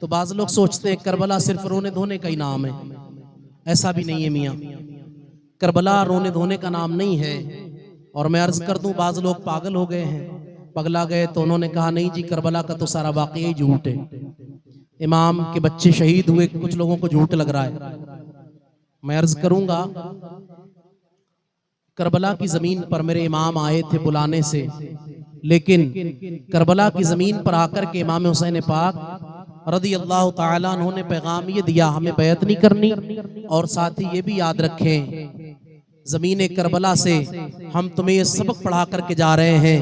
तो बाज़ लोग सोचते हैं करबला सिर्फ रोने धोने का ही नाम है। ऐसा भी नहीं है मियाँ, करबला रोने धोने का नाम नहीं है। और मैं अर्ज कर दूं, बाज़ लोग पागल हो गए हैं, पगला गए, तो उन्होंने कहा नहीं जी करबला का तो सारा वाक़या ही झूठ है, इमाम के बच्चे शहीद हुए, कुछ लोगों को झूठ लग रहा है। मैं अर्ज करूंगा, करबला की जमीन पर मेरे इमाम आए थे बुलाने से, लेकिन करबला की जमीन पर आकर के इमाम हुसैन पाक रदी अल्लाह ताला अन्हु ने पैगाम ये दिया, हमें बैत नहीं करनी, और साथ ही ये भी याद रखें जमीन करबला से हम तुम्हें ये सबक पढ़ा करके जा रहे हैं,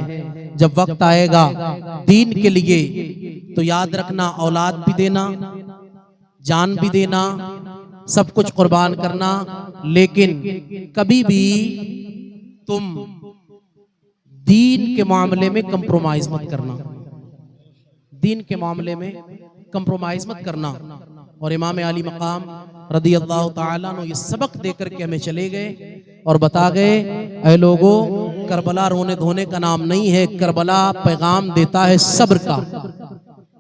जब वक्त आएगा दीन के लिए तो याद रखना औलाद भी देना, जान भी देना, सब कुछ कुर्बान करना, लेकिन कभी भी तुम दीन के मामले में कंप्रोमाइज मत करना, दीन के मामले में कंप्रोमाइज मत करना। और इमाम आली मकाम रदी अल्लाह ताला ने ये सबक देकर के हमें चले गए और बता गए, ऐ लोगों, करबला रोने धोने का नाम नहीं है, करबला पैगाम देता है सब्र का,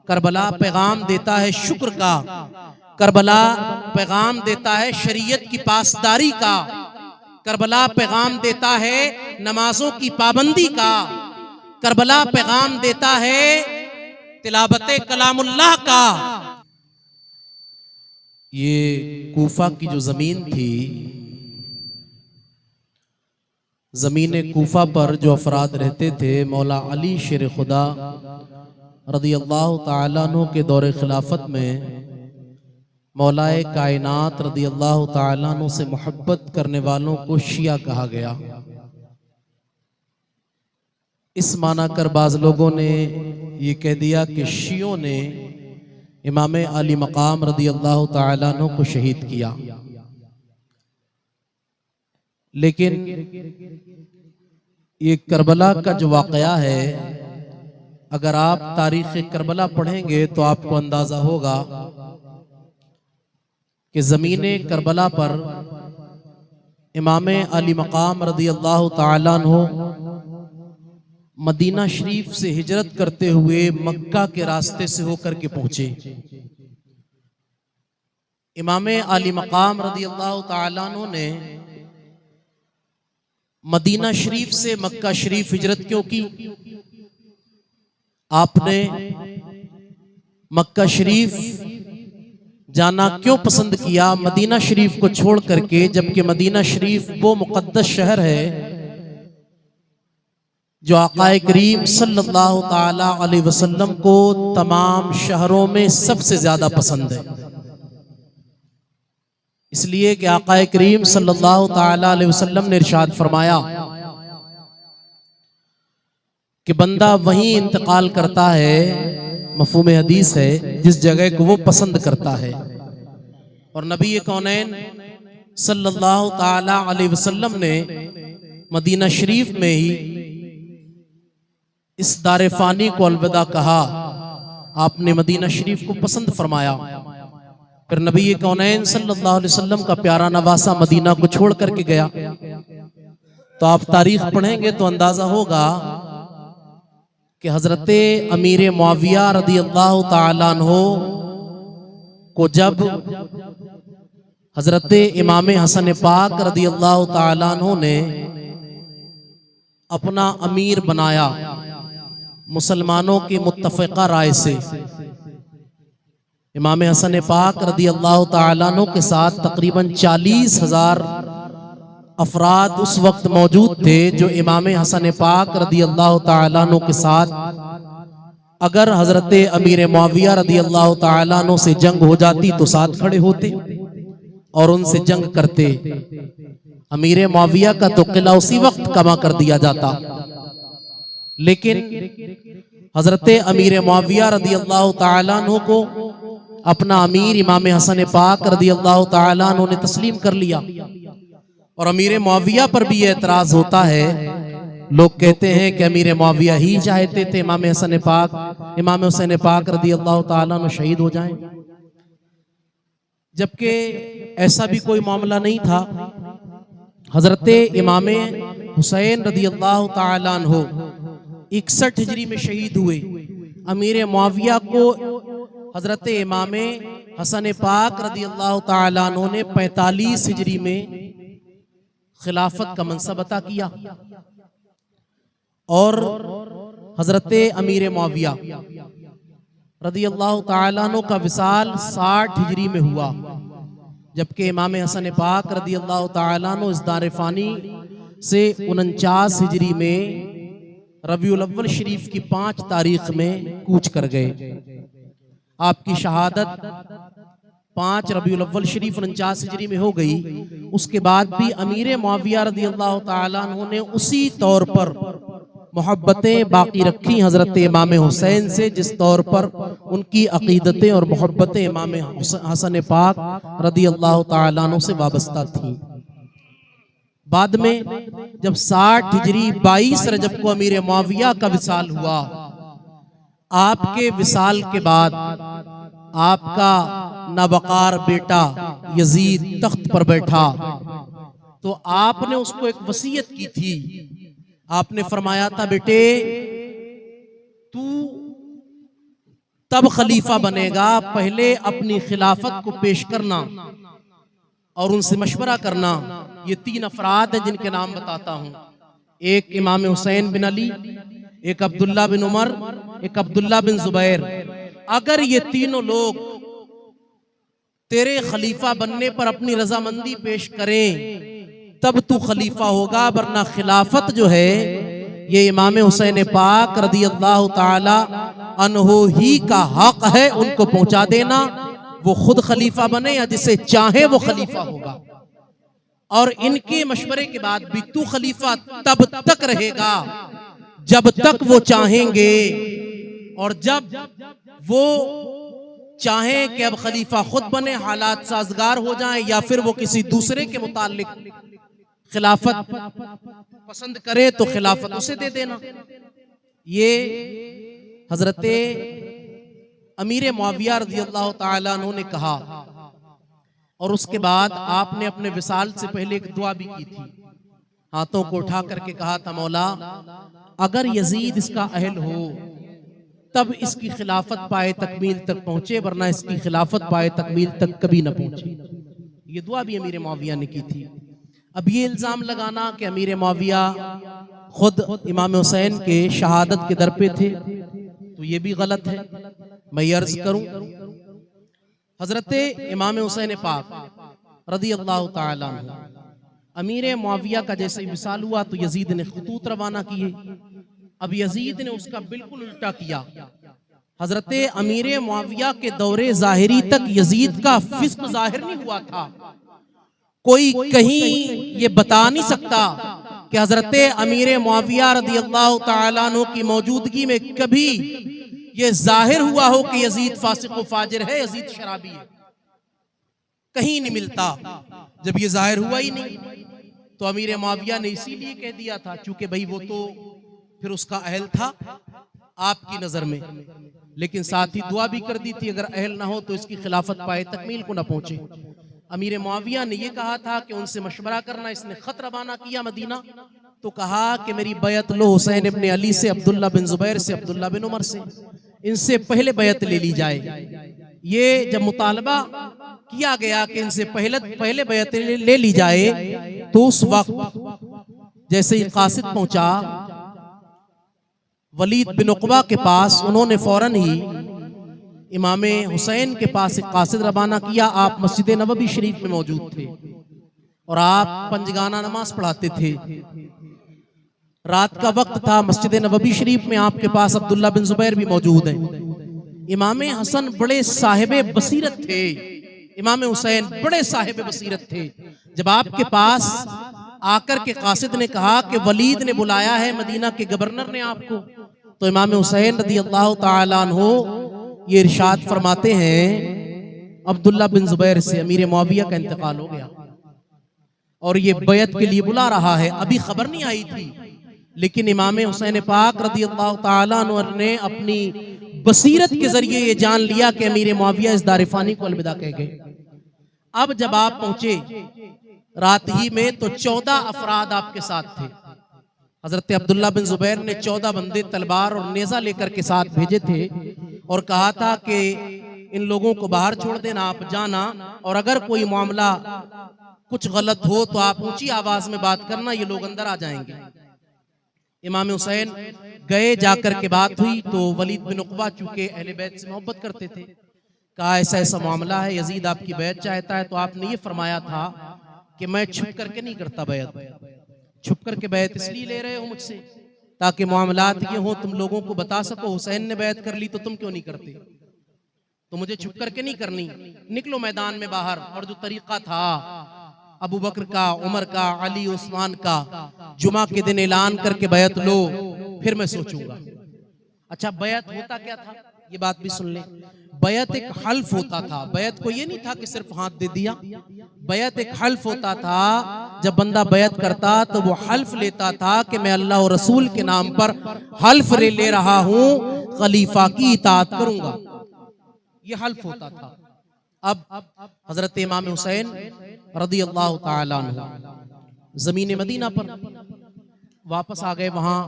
करबला पैगाम देता है शुक्र का, करबला पैगाम देता है शरीयत की पासदारी का, करबला पैगाम देता है नमाजों की पाबंदी का, करबला पैगाम देता है तिलावत कलामुल्लाह का। ये कूफा की जो जमीन थी, जमीन कूफा पर जो अफराद रहते थे, मौला अली शेर खुदा रदी अल्लाह ताला अन्हु के दौरे खिलाफत में मौलाए कायनात रदी अल्लाह ताला अन्हु से मोहब्बत करने वालों को शिया कहा गया। इस माना कर बाज लोगों ने ये कह दिया कि शियों ने इमाम अली मकाम रदी अल्लाह ताला अन्हु को शहीद किया। लेकिन ये करबला का जो वाकया है, अगर आप तारीख करबला पढ़ेंगे तो आपको अंदाजा होगा कि ज़मीने करबला पर इमाम अली मकाम रदी अल्लाह ताला अन्हु मदीना शरीफ से हिजरत करते हुए मक्का के रास्ते से होकर के पहुंचे। इमाम अली मकाम रदी अल्लाह ताला अन्हु ने मदीना शरीफ से मक्का शरीफ हिजरत क्यों की? आपने मक्का शरीफ जाना क्यों पसंद किया मदीना शरीफ को छोड़ करके, जबकि मदीना शरीफ वो मुकद्दस शहर है जो आकाए करीम सल्लल्लाहु ताला अलैहि वसल्लम को तमाम शहरों में सबसे ज्यादा पसंद है। इसलिए कि आकाए करीम सल्लल्लाहु ताला अलैहि वसल्लम ने इरशाद फरमाया कि बंदा वहीं इंतकाल करता है, मफहूम हदीस है, जिस जगह को वो पसंद करता है। और नबी कौनैन सल्लल्लाहु ताला अलैहि वसल्लम ने मदीना शरीफ में ही इस दारे फानी को अलविदा कहा, आपने मदीना शरीफ को पसंद फरमाया। फिर नबी कौनैन सल्लल्लाहु अलैहि वसल्लम का प्यारा नवासा मदीना को छोड़ करके गया। तो आप तारीख पढ़ेंगे तो अंदाजा होगा कि हजरत अमीर मुआविया रदी अल्लाह ताला अन्हु को जब हजरत इमाम हसन पाक रदी अल्लाह ताला अन्हु ने अपना अमीर बनाया मुसलमानों की मुत्तफ़िक़ा राय से, इमाम हसन पाक रदी अल्लाह ताला अन्हु के साथ तकरीबन 40,000 अफराद उस वक्त मौजूद थे जो इमाम हसन पाक रदी अल्लाह ताला अन्हु के साथ अगर हजरत अमीर मुआविया रदी अल्लाह ताला अन्हु से जंग हो जाती तो साथ खड़े होते और उनसे जंग करते। अमीर मुआविया का तो किला उसी वक्त कमा कर दिया जाता, लेकिन हजरत अमीर मुआविया रदी अल्लाह ताला अन्हु को अपना अमीर इमाम हसन पाक रदी अल्लाह ताला अन्हु ने तस्लीम कर लिया। और अमीर मुआविया पर भी एतराज होता है, लोग कहते हैं कि अमीर मुआविया ही चाहते थे इमाम हसन पाक, इमाम हुसैन पाक रदी अल्लाह ताला अन्हु शहीद हो जाएं, जबकि ऐसा भी कोई मामला नहीं था। हजरत इमाम हुसैन रदी अल्लाह ताला अन्हु 61 हिजरी में शहीद हुए। अमीर मुआविया को हजरत इमाम हसन पाक रदी अल्लाह ताला अन्हु ने 45 हिजरी में खिलाफत का मनसब अता किया और हजरत अमीर मुआविया रदी अल्लाह ताला अन्हु का विसाल 60 हिजरी में हुआ, जबकि इमाम हसन पाक रदी अल्लाह ताला अन्हु इस दार फानी से 49 हिजरी में रबीउल अव्वल शरीफ की 5 तारीख में कूच कर गए। आपकी शहादत 5 रबीउल अव्वल शरीफ 49 हिजरी में हो गई। उसके बाद भी अमीर मुआविया रदी अल्लाह ताला अन्हु ने उसी तौर पर मोहब्बतें बाकी रखी हजरत इमाम हुसैन से, जिस तौर पर उनकी अकीदतें और मोहब्बतें इमाम हसन पाक रदी अल्लाह ताला अन्हु से वाबस्ता थी। बाद में जब 60 हिजरी 22 रजब को अमीर मुआविया का विसाल हुआ, आपके विसाल के बाद आपका नवकार बेटा यजीद तख्त पर बैठा तो आपने उसको एक वसीयत की थी। आपने फरमाया था, बेटे तू तब खलीफा बनेगा, पहले अपनी खिलाफत को पेश करना और उनसे मशवरा करना। ये 3 अफराद हैं जिनके नाम बताता हूं। एक इमाम हुसैन बिन अली, एक अब्दुल्ला बिन उमर, एक अब्दुल्ला बिन जुबैर। अगर ये तीनों लोग तेरे खलीफा बनने पर अपनी रजामंदी पेश करें तब तू खलीफा होगा, वरना खिलाफत जो है ये इमाम हुसैन पाक रदी अल्लाह ताला अन्हु ही का हक है, उनको पहुंचा देना। वो खुद खलीफा बने या जिसे चाहे वो खलीफा होगा। और इनके मशवरे के बाद भी तू खलीफा तब तक रहेगा जब तक वो चाहेंगे, और जब वो चाहें कि अब खलीफा खुद बने, हालात साजगार हो जाएं, या फिर वो किसी दूसरे के मुतालिक खिलाफत पसंद करे तो खिलाफत उसे दे देना। ये हजरत अमीर मुआविया रज़ी अल्लाह ताला अन्हु ने कहा। और उसके बाद आपने अपने विसाल से पहले एक दुआ भी की थी। हाथों को उठा करके कहा था, मौला अगर यजीद इसका अहल हो तब इसकी खिलाफत पाए तकमील तक पहुंचे, वरना इसकी खिलाफत पाए तकमील तक कभी न पहुंचे। ये दुआ भी अमीर मुआविया ने की थी। अब ये इल्जाम लगाना कि अमीर मुआविया खुद इमाम हुसैन के शहादत के दर पे थे, तो ये भी गलत है। मैं अर्ज करूं, हजरत इमाम हुसैन पाक रदी अल्लाह ताला अन्हु अमीर मुआविया का जैसे विसाल हुआ तो यजीद ने खतूत रवाना किए। अब यजीद ने उसका बिल्कुल उल्टा किया। हजरत अमीर मुआविया के दौरे ज़ाहिरी तक यजीद का फिस्क जाहिर नहीं हुआ था। कोई कहीं ये बता नहीं सकता कि हजरत अमीर मुआविया रदी अल्लाह ताला अन्हु की मौजूदगी में कभी ये जाहिर हुआ हो कि यजीद फासिक व फाजिर है, यजीद शराबी है। कहीं नहीं मिलता। जब ये जाहिर हुआ ही नहीं तो अमीर मुआविया ने इसीलिए कह दिया था, चूंकि भाई वो तो फिर उसका अहल था आपकी नजर में, लेकिन साथ ही दुआ भी कर दी थी अगर अहल ना हो तो इसकी खिलाफत पाए तकमील को ना पहुंचे। अमीर मुआविया ने यह कहा था कि उनसे मशवरा करना। इसने खत रवाना किया मदीना, तो कहा कि मेरी बैत लो हुसैन इब्न अली से, अब्दुल्ला बिन जुबैर से, अब्दुल्ला बिन उमर से, इनसे पहले बैत ले ली जाए। ये जब मुतालबा किया गया कि इनसे पहले बैत ले ली जाए, तो उस वक्त जैसे ही कासिद पहुंचा वलीद बिन उक़बा के पास, उन्होंने फौरन ही इमाम हुसैन के पास एक कासिद रवाना किया। आप मस्जिद नबवी शरीफ में मौजूद थे और आप पंजगाना नमाज पढ़ाते थे। रात का वक्त था, मस्जिद नबवी शरीफ में आपके पास अब्दुल्ला बिन जुबैर भी मौजूद हैं। इमाम हसन बड़े साहिब बसीरत थे, इमाम हुसैन बड़े साहिब बसीरत थे। जब आपके पास आकर के कासिद ने कहा कि वलीद ने बुलाया है, मदीना के गवर्नर ने आपको, तो इमाम हुसैन रज़ी अल्लाह ताला अन्हु ये इरशाद फरमाते हैं, अब्दुल्ला बिन जुबैर से अमीर मुआविया का इंतकाल हो गया और ये बैत के लिए बुला रहा है। अभी खबर नहीं आई थी, लेकिन इमाम हुसैन पाक रज़ी अल्लाह ताला अन्हु ने अपनी बसीरत के जरिए ये जान लिया कि अमीर मुआविया इस दारिफानी को अलविदा कह गए। अब जब आप पहुंचे रात ही में, तो 14 अफराद आपके साथ थे। हजरत अब्दुल्ला बिन जुबैर ने 14 बंदे तलवार और नेजा लेकर के साथ भेजे थे और कहा था कि इन लोगों को बाहर छोड़ देना, आप जाना, और अगर कोई मामला कुछ गलत हो तो आप ऊंची आवाज में बात करना, ये लोग अंदर आ जाएंगे। इमाम हुसैन गए, जाकर के बात हुई तो वलीद बिन उक़बा चूंकि अहले बैत से मोहब्बत करते थे, कहा ऐसा ऐसा मामला है, यजीद आपकी बैत चाहता है। तो आपने ये फरमाया था कि मैं छुप करके नहीं करता बैत, छुप करके बैत इसलिए ले रहे हो मुझसे ताकि मामलात ये हो, तुम लोगों को बता सको हुसैन ने बैत कर ली तो तुम क्यों नहीं करते, तो मुझे छुप करके नहीं करनी, निकलो मैदान में बाहर। और जो तरीका था अबू बकर का, उमर का, अली, उस्मान का, जुमा के दिन ऐलान करके बैत लो, फिर मैं सोचूंगा। अच्छा, बैत होता क्या था, ये बात भी सुन ले। बैत एक हल्फ होता था। बैत को ये नहीं था कि सिर्फ हाथ दे दिया, बैत एक हल्फ होता था। जब बंदा बैत करता तो वो हल्फ लेता था कि मैं अल्लाह और रसूल के नाम पर हल्फ ले रहा हूं, खलीफा की इताअत करूंगा, ये हल्फ होता था। अब हजरत इमाम हुसैन रदी अल्लाह ताला अन्हु जमीन मदीना पर वापस आ गए। वहां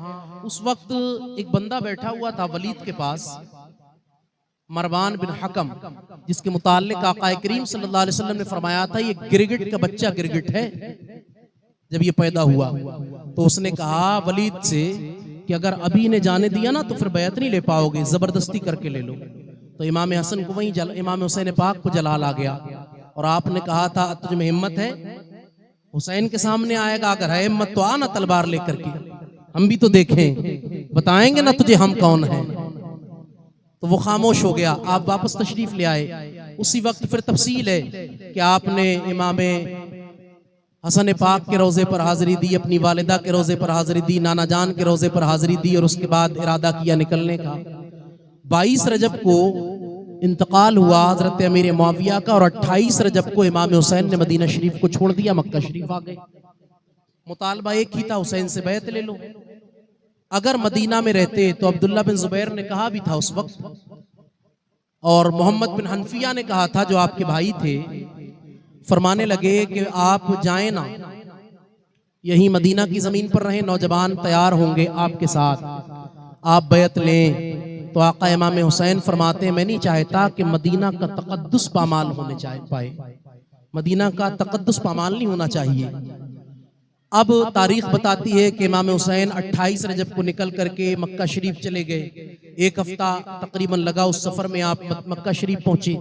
उस वक्त एक बंदा बैठा हुआ था वलीद के पास, मरवान बिन हकम, जिसके मुताल्लिक आका करीम सल्लल्लाहु अलैहि वसल्लम ने फरमाया था ये गिरगिट का बच्चा गिरगिट है। जब ये पैदा हुआ तो उसने कहा वलीद से कि अगर अभी ने जाने दिया ना तो फिर बैत नहीं ले पाओगे, जबरदस्ती करके ले लो। तो इमाम हसन को वहीं इमाम हुसैन पाक को जलाल आ गया और आपने कहा था तुझ में हिम्मत है, हुसैन के सामने आएगा, अगर है हिम्मत तो आना तलवार लेकर के, हम भी तो देखें, बताएंगे ना तुझे हम कौन हैं। तो वो खामोश हो गया। आप वापस तशरीफ ले आए। उसी वक्त फिर तफसील है कि आपने इमाम हसन पाक के रोजे पर हाजिरी दी, अपनी वालिदा के रोजे पर हाजिरी दी, नाना जान के रोजे पर हाजिरी दी, और उसके बाद इरादा किया निकलने का। 22 रजब को इंतकाल हुआ हजरत अमीर मुआविया का, और 28 रजब को इमाम हुसैन ने मदीना शरीफ को छोड़ दिया, मक्का शरीफ आ गए। मुतालबा एक ही था, हुसैन से बैत ले लो। अगर मदीना में रहते तो अब्दुल्ला बिन जुबैर ने कहा भी था उस वक्त, और मोहम्मद बिन हनफिया ने कहा था जो आपके भाई थे, फरमाने लगे कि आप जाएं ना, यही मदीना की जमीन पर रहें, नौजवान तैयार होंगे आपके साथ, आप बैत लें। तो आका इमाम हुसैन फरमाते हैं मैं नहीं चाहता कि मदीना का तकद्दुस पामाल होने पाए, मदीना का तकद्दुस पामाल नहीं होना चाहिए। अब तारीख बताती है कि इमाम हुसैन 28 रजब को निकल करके मक्का शरीफ चले गए। एक हफ्ता तकरीबन लगा उस सफर में, आप मक्का शरीफ पहुंचे।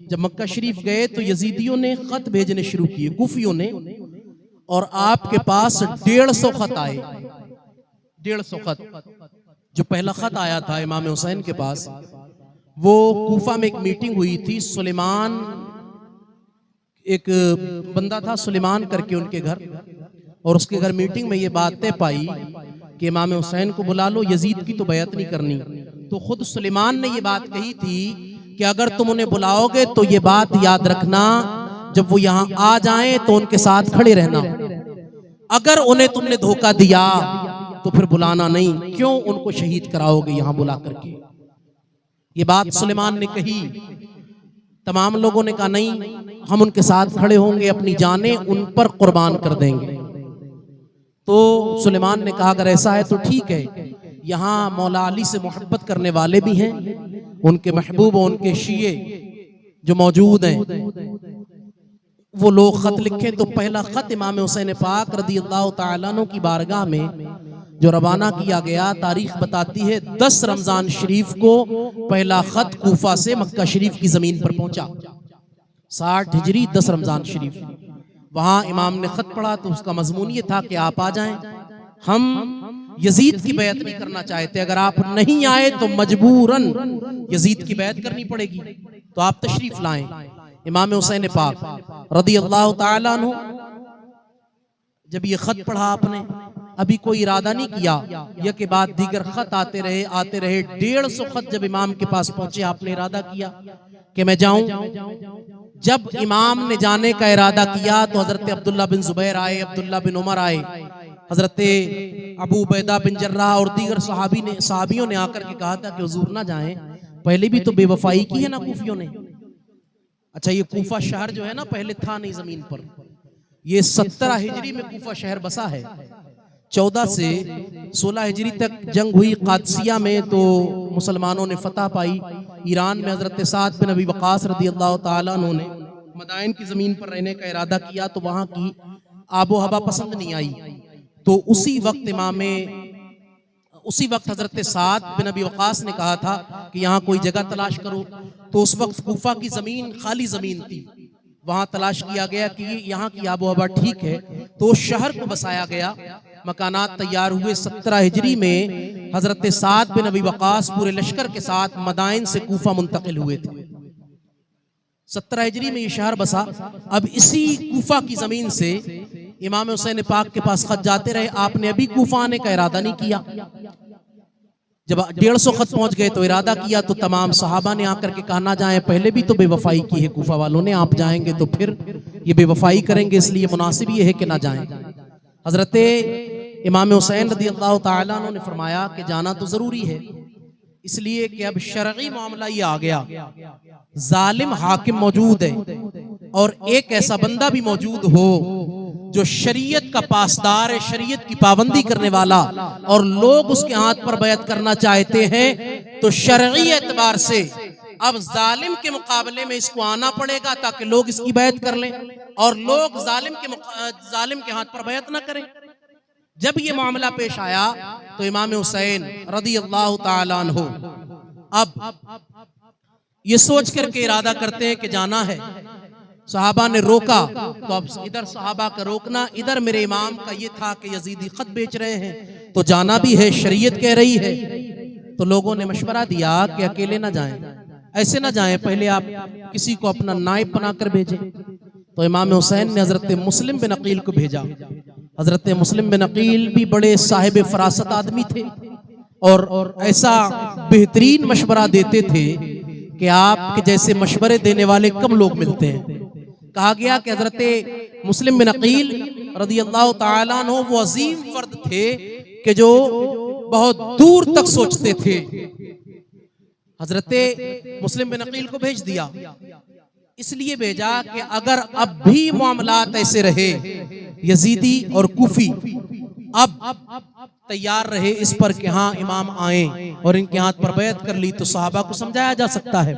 जब मक्का शरीफ गए तो यजीदियों ने खत भेजने शुरू किए, कुफियों ने, और आपके पास 150 खत आए। 150 खत। जो पहला खत आया था इमाम हुसैन के पास, वो कूफा में एक मीटिंग हुई थी, सुलेमान एक बंदा था सुलेमान करके उनके घर, और उसके घर मीटिंग में ये बात तय पाई कि इमाम हुसैन को बुला लो, यजीद की तो बैत नहीं करनी। तो खुद सुलेमान ने ये बात कही थी कि अगर तुम उन्हें बुलाओगे तो ये बात याद रखना, जब वो यहाँ आ जाएं तो उनके साथ खड़े रहना, अगर उन्हें तुमने धोखा दिया तो फिर बुलाना नहीं, क्यों उनको शहीद कराओगे यहाँ बुला करके। ये बात सुलेमान ने कही। तमाम लोगों ने कहा नहीं, हम उनके साथ खड़े होंगे, अपनी जानें उन पर कुर्बान कर देंगे। तो सुलेमान ने कहा अगर ऐसा है तो ठीक है, यहाँ मौला अली से मोहब्बत करने वाले भी हैं, उनके महबूब और उनके शिये जो मौजूद हैं, वो लोग खत लिखे। तो पहला खत इमाम हुसैन पाक रदी अल्लाह ताला अन्हु की बारगाह में जो रवाना किया गया, तारीख बताती है 10 रमजान शरीफ को पहला खत कूफा से मक्का शरीफ की जमीन पर पहुंचा। 60 हिजरी 10 रमजान शरीफ। वहां इमाम ने खत पढ़ा तो उसका मजमून ये था कि आप आ जाएं, हम यजीद की बैत नहीं करना चाहते, अगर आप नहीं आए तो मजबूरन यजीद की बैत करनी पड़ेगी, तो आप तशरीफ लाएं। इमाम हुसैन पाक रदी अल्लाह ताला अन्हु जब ये खत पढ़ा, आपने अभी कोई इरादा नहीं किया, यह के बाद दीगर खत आते रहे 150 खत जब इमाम के पास पहुंचे, आपने इरादा किया कि मैं जाऊं। जब इमाम ने जाने का इरादा किया तो हजरत अब्दुल्ला बिन जुबैर आए, अब्दुल्ला बिन उमर आए, हजरत अबू उबैदा बिन जर्राह और दीगर सहाबियों ने आकर के कहा था कि हुजूर ना जाएं, पहले भी तो बेवफाई की है ना कूफियों ने। अच्छा, ये कूफा शहर जो है ना पहले था नहीं जमीन पर, ये 17 हिजरी में कूफा शहर बसा है। 14 से 16 हिजरी तक जंग हुई कादसिया में, तो मुसलमानों ने फतह पाई। ईरान में हजरत साद बिन अबी वक़ास रदी अल्लाह ताला अन्हु ने मदाइन की ज़मीन पर रहने का इरादा किया तो वहाँ की आबो हवा पसंद नहीं आई। तो उसी वक्त हजरत साद बिन अबी वक़ास ने कहा था कि यहाँ कोई जगह तलाश करो। तो उस वक्त कूफा की ज़मीन खाली ज़मीन थी, वहाँ तलाश किया गया कि यहाँ की आबो हवा ठीक है, तो उस शहर को बसाया गया। मकानात तैयार हुए। 17 हिजरी में हजरत साद बिन अबी वक़ास पूरे लश्कर के साथ मदाइन से कूफा मुंतकिल हुए थे। 17 हिजरी में ये शहर बसा। अब इसी कूफा की जमीन से इमाम हुसैन पाक के पास खत जाते रहे। आपने अभी कूफा आने का इरादा नहीं किया। जब 150 खत पहुंच गए तो इरादा किया, तो तमाम सहाबा ने आकर के कहा ना जाएं, पहले भी तो बेवफाई की है कूफा वालों ने, आप जाएंगे तो फिर ये बेवफाई करेंगे, इसलिए मुनासिब ये है कि ना जाएं। हजरत इमाम हुसैन रदी अल्लाह ताला अन्हु ने फरमाया कि जाना तो जरूरी है, इसलिए कि अब शरई मामला ये आ गया, जालिम हाकिम मौजूद है और एक ऐसा बंदा भी मौजूद हो जो शरीयत का पासदार है, शरीयत की पाबंदी करने वाला, और लोग उसके हाथ पर बैत करना चाहते हैं, तो शरई एतबार से अब जालिम के मुकाबले में इसको आना पड़ेगा ताकि लोग इसकी बैत कर लें और लोग जालिम के हाथ पर बैत ना करें। जब ये मामला पेश आया तो इमाम हुसैन रदी अल्लाह ताला अन्हु अब ये सोच करके इरादा करते हैं कि जाना है। सहाबा ने रोका, तो अब इधर सहाबा का रोकना, इधर मेरे इमाम का ये था कि यजीदी खत बेच रहे हैं तो जाना भी है, शरीयत कह रही है। तो लोगों ने मशवरा दिया कि अकेले ना जाएं, ऐसे ना जाएं, पहले आप किसी को अपना नायब बनाकर भेजें। तो इमाम हुसैन ने हजरत मुस्लिम बिन अकील को भेजा। हजरत मुस्लिम बिन अकील भी बड़े साहिब फरासत आदमी थे और ऐसा बेहतरीन मशवरा देते थे कि आपके जैसे मशवरे देने वाले कम लोग मिलते हैं। कहा गया कि हजरत मुस्लिम बिन अकील रदी अल्लाह ताला अन्हु वो अजीम फर्द थे कि जो बहुत दूर तक सोचते थे। हजरत मुस्लिम बिन अकील को भेज दिया, इसलिए भेजा कि अगर अब भी मामलात ऐसे रहे, यजीदी और कूफी अब तैयार रहे इस पर कि हाँ इमाम आए और इनके हाथ पर बैत कर ली, तो सहाबा को समझाया जा सकता है।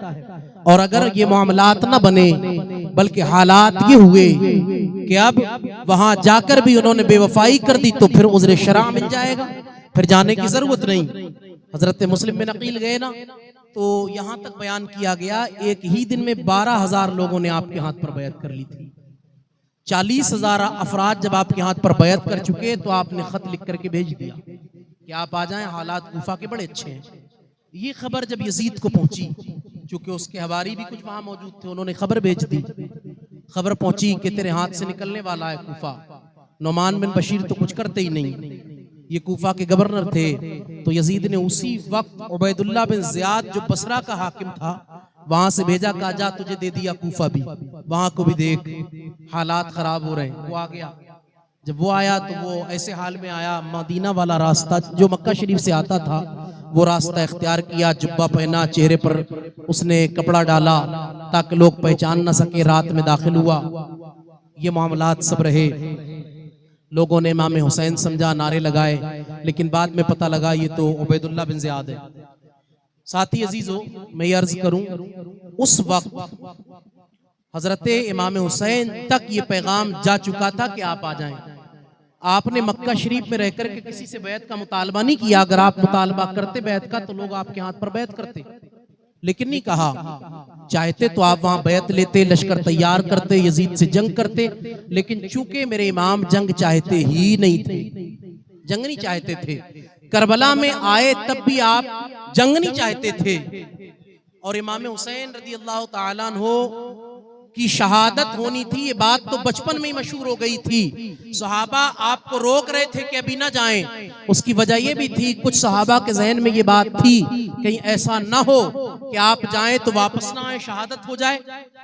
और अगर ये मामलात न बने बल्कि हालात ये हुए कि अब वहां जाकर भी उन्होंने बेवफाई कर दी, तो फिर उज़्र शरअ मिल जाएगा, फिर जाने की जरूरत नहीं। हजरत मुस्लिम बिन अकील गए ना, तो यहां तक बयान किया गया एक ही दिन में 12,000 लोगों ने आपके हाथ पर बैत कर ली थी। 40,000 अफराद जब आपके हाथ पर बैत कर चुके तो आपने खत लिख करके भेज दिया कि आप आ जाएं, हालात कूफा के बड़े अच्छे हैं। ये खबर जब यजीद को पहुंची, चूंकि उसके हवारी भी कुछ वहां मौजूद थे, उन्होंने खबर भेज दी। खबर पहुंची कि तेरे हाथ से निकलने वाला है कूफा। नुमान बिन बशीर तो कुछ करते ही नहीं, ये कूफा के गवर्नर थे। तो यजीद ने उसी वक्त उबैदुल्लाह बिन ज़ियाद जो बसरा का हाकिम था वहां से भेजा, कहा जा तुझे दे दिया कूफा भी, वहां को भी देख, हालात खराब हो रहे हैं। वो आ गया। जब वो आया तो वो ऐसे हाल में आया, मदीना वाला रास्ता जो मक्का शरीफ से आता था वो रास्ता इख्तियार किया, जुब्बा पहना, चेहरे पर उसने कपड़ा डाला ताकि लोग पहचान ना सके, रात में दाखिल हुआ। ये मामलात सब रहे। लोगों ने इमाम हुसैन समझा, नारे लगाए, लेकिन बाद में पता लगा ये तो उबैदुल्लाह बिन ज़ियाद है। साथी अजीजों, मैं ये अर्ज करूं, उस वक्त हजरत इमाम हुसैन तक ये पैगाम जा चुका था कि आप आ जाएं। आपने मक्का शरीफ में रहकर के किसी से बैत का मुतालबा नहीं किया। अगर आप मुतालबा करते बैत का तो लोग आपके हाथ पर बैत करते, लेकिन नहीं कहा। चाहते तो आप वहां बैत लेते, लश्कर तैयार करते, यजीद से जंग करते, लेकिन चूंकि मेरे इमाम जंग चाहते ही नहीं थे, जंग नहीं चाहते थे। करबला में आए तब भी आप जंग नहीं चाहते थे। और इमाम हुसैन रदी अल्लाह ताला अन्हु की शहादत होनी थी, ये बात तो बचपन में ही मशहूर हो गई थी। सहाबा आपको रोक रहे थे कि अभी ना जाएं। उसकी वजह ये भी थी, कुछ सहाबा के जहन में ये बात थी कहीं ऐसा ना हो कि आप जाएं तो वापस ना आए, शहादत हो जाए।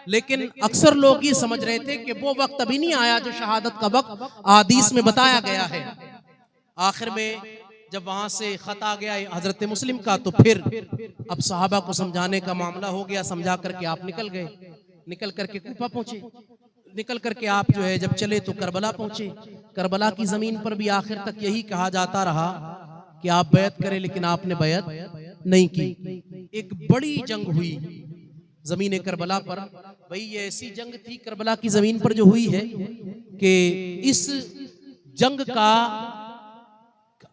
लेकिन अक्सर लोग ये समझ रहे थे कि वो वक्त अभी नहीं आया जो शहादत का वक्त हदीस में बताया गया है। आखिर में जब वहां से खत आ गया हजरत मुस्लिम का, तो फिर अब सहाबा को समझाने का मामला हो गया। समझा करके आप निकल गए, निकल करके कूफा पहुंचे। निकल करके आप जो है जब चले तो करबला पहुंचे। करबला की जमीन पर भी आखिर तक यही कहा जाता रहा कि आप बैत करें, लेकिन आपने बैत नहीं की। एक बड़ी जंग हुई जमीन करबला पर। भाई ये ऐसी जंग थी करबला की जमीन पर जो हुई है कि इस जंग का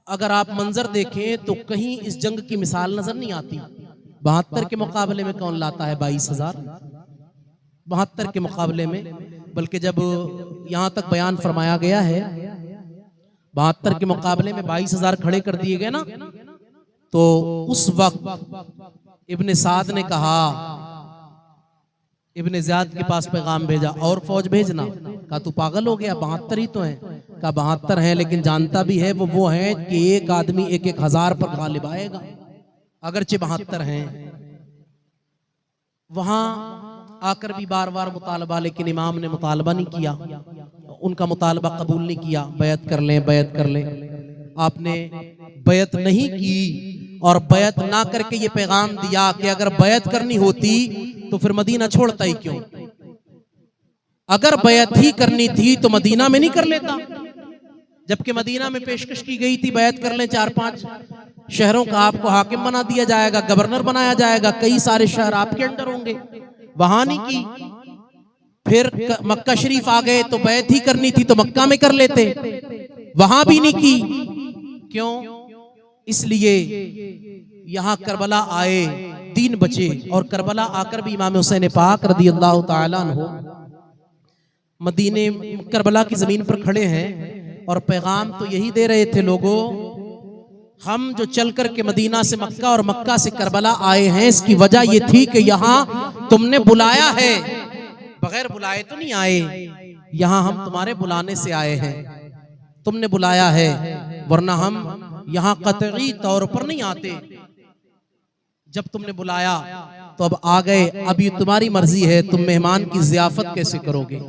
अगर आप मंजर देखें तो कहीं इस जंग की मिसाल नजर नहीं आती। 72 के मुकाबले में कौन लाता है 22,000? 72 के मुकाबले में, बल्कि जब यहां तक बयान फरमाया गया है 72 के मुकाबले में 22,000 खड़े कर दिए गए ना, तो उस वक्त इब्ने साद ने कहा, इब्ने ज़ियाद के पास पैगाम भेजा और फौज भेजना। कहा तू पागल हो गया, 72 ही तो हैं। कहा 72 हैं, लेकिन जानता भी है वो है कि एक आदमी 1-1 हजार पर गालिब आएगा, अगरचे 72 हैं। वहां आकर भी बार बार मुतालबा, लेकिन इमाम ने मुतालबा नहीं किया, उनका मुतालबा कबूल नहीं किया, बैत कर लें बैत कर लें। आपने बैत नहीं की और बैत ना करके ये पैगाम दिया कि अगर बैत करनी होती तो फिर मदीना छोड़ता ही क्यों? अगर बैत ही करनी थी तो मदीना में नहीं कर लेता, जबकि मदीना में पेशकश की गई थी बैत कर लें। 4-5 शहरों का आपको हाकिम बना दिया जाएगा, गवर्नर बनाया जाएगा, कई सारे शहर आपके अंडर होंगे, वहां नहीं की। फिर मक्का शरीफ आ गए तो बैत ही करनी थी तो मक्का में कर लेते, वहां भी नहीं की। क्यों? इसलिए यहां करबला आए, दीन बचे, और करबला आकर भी इमाम हुसैन पाक रदी अल्लाह ताला अन्हु मदीने करबला की जमीन पर खड़े हैं और पैगाम तो यही दे रहे थे, लोगों हम जो चल कर के मदीना से मक्का और मक्का से करबला आए हैं, इसकी वजह यह थी कि यहां तुमने बुलाया है, बगैर बुलाए तो नहीं आए, यहां हम तुम्हारे बुलाने से आए हैं, तुमने बुलाया है, वरना हम यहां कतई तौर पर नहीं आते। जब तुमने बुलाया तो अब आ गए, अब ये तुम्हारी मर्जी है, तुम मेहमान की जियाफत कैसे करोगे।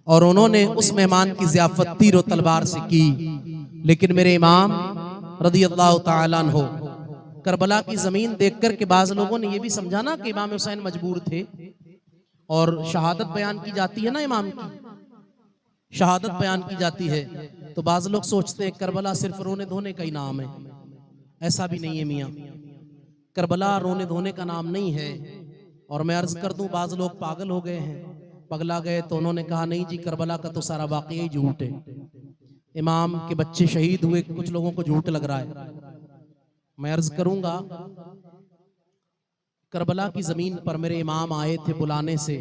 और उन्होंने उस मेहमान की जियाफत तीर और तलवार से की। लेकिन मेरे इमाम रदी अल्लाह ताला अन्हु करबला की जमीन देखकर के बाज लोगों ने ये भी समझा ना कि इमाम हुसैन मजबूर थे, और शहादत बयान की जाती है ना, इमाम की शहादत बयान की जाती है, तो बाज लोग सोचते हैं करबला सिर्फ रोने धोने का ही नाम है। ऐसा भी नहीं है मियाँ, करबला रोने धोने का नाम नहीं है। और मैं अर्ज कर दूं, बाज लोग पागल हो गए हैं, पगला गए, तो उन्होंने कहा नहीं जी करबला का तो सारा वाकया ही झूठ है, इमाम के बच्चे शहीद हुए, कुछ लोगों को झूठ लग रहा है। मैं अर्ज करूंगा, करबला की जमीन पर मेरे इमाम आए थे बुलाने से,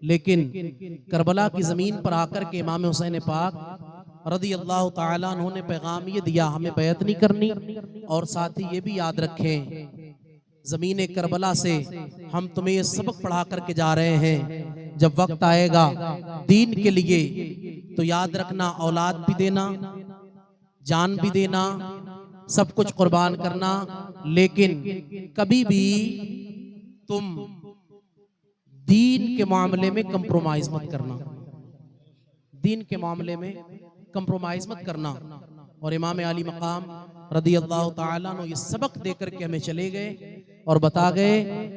लेकिन करबला की जमीन पर आकर के इमाम हुसैन पाक रदी अल्लाह ताला उन्होंने पैगाम ये दिया, हमें बैत नहीं करनी, और साथ ही ये भी याद रखें जमीन करबला से हम तुम्हें ये सबक पढ़ा करके जा रहे हैं, जब वक्त आएगा दीन के लिए तो याद रखना औलाद भी देना, जान भी देना, सब कुछ कुर्बान करना, लेकिन कभी भी तुम दीन के मामले में कंप्रोमाइज मत करना, दीन के मामले में कंप्रोमाइज मत करना। और इमाम आली मकाम रदी अल्लाह ताला ने ये सबक देकर के हमें चले गए और बता गए,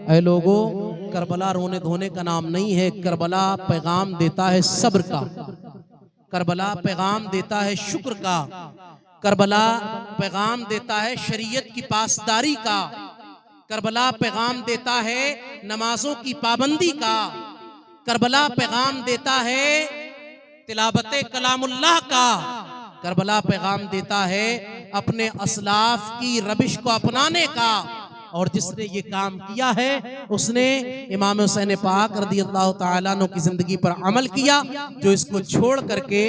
ऐ लोगों करबला रोने धोने का नाम नहीं है, करबला पैगाम देता है सब्र का, करबला पैगाम देता है शुक्र का, करबला पैगाम देता है शरीयत की पासदारी का, करबला पैगाम देता है नमाजों की पाबंदी का, करबला पैगाम देता है तिलावत कलामुल्लाह का, करबला पैगाम देता है अपने असलाफ की रबिश को अपनाने का। और जिसने ये काम किया है उसने इमाम हुसैन पाक रदी अल्लाह ताला अन्हु की जिंदगी पर अमल किया। जो इसको छोड़ करके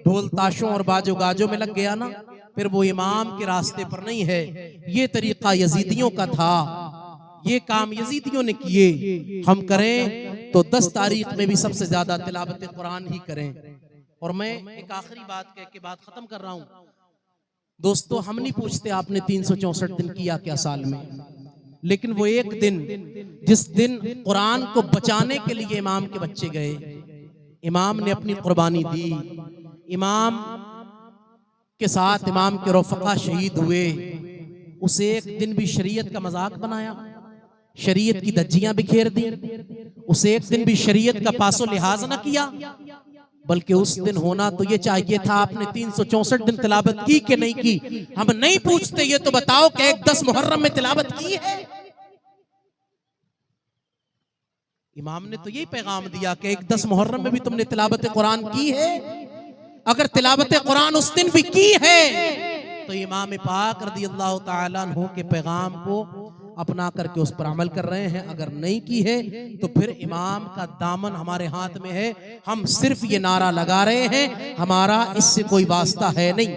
ढोल ताशों और बाजो गाजों में लग गया ना, फिर वो इमाम के रास्ते पर नहीं है। ये तरीका यजीदियों का था, ये काम यजीदियों ने किए, हम करें तो 10 तारीख में भी सबसे ज्यादा तिलावत कुरान ही करें। और मैं एक आखिरी बात कह के बात खत्म कर रहा हूं। दोस्तों, हम नहीं पूछते आपने 364 दिन किया क्या साल में, लेकिन वो एक दिन जिस दिन कुरान को बचाने के लिए इमाम के बच्चे गए, इमाम ने अपनी कुर्बानी दी, इमाम के साथ इमाम के रफ़क़ा शहीद हुए, उसे एक दिन भी शरीयत का मजाक बनाया, शरीयत की धज्जियां बिखेर दी, उसे एक दिन भी शरीयत का पासो लिहाज न किया। बल्कि उस दिन होना तो ये चाहिए था, आपने 364 दिन तिलावत की कि नहीं की। हम नहीं पूछते, ये तो बताओ कि एक 10 मुहर्रम में तिलावत की है। इमाम ने तो यही पैगाम दिया कि एक 10 मुहर्रम में भी तुमने तिलावत कुरान की है। अगर तिलावत कुरान उस दिन भी की है तो इमाम पाक रज़ियल्लाहु ताला अन्हु के पैगाम को अपना करके उस पर अमल कर रहे हैं। अगर नहीं की है तो फिर इमाम का दामन हमारे हाथ में है। हम सिर्फ ये नारा लगा रहे हैं, हमारा इससे कोई वास्ता है नहीं।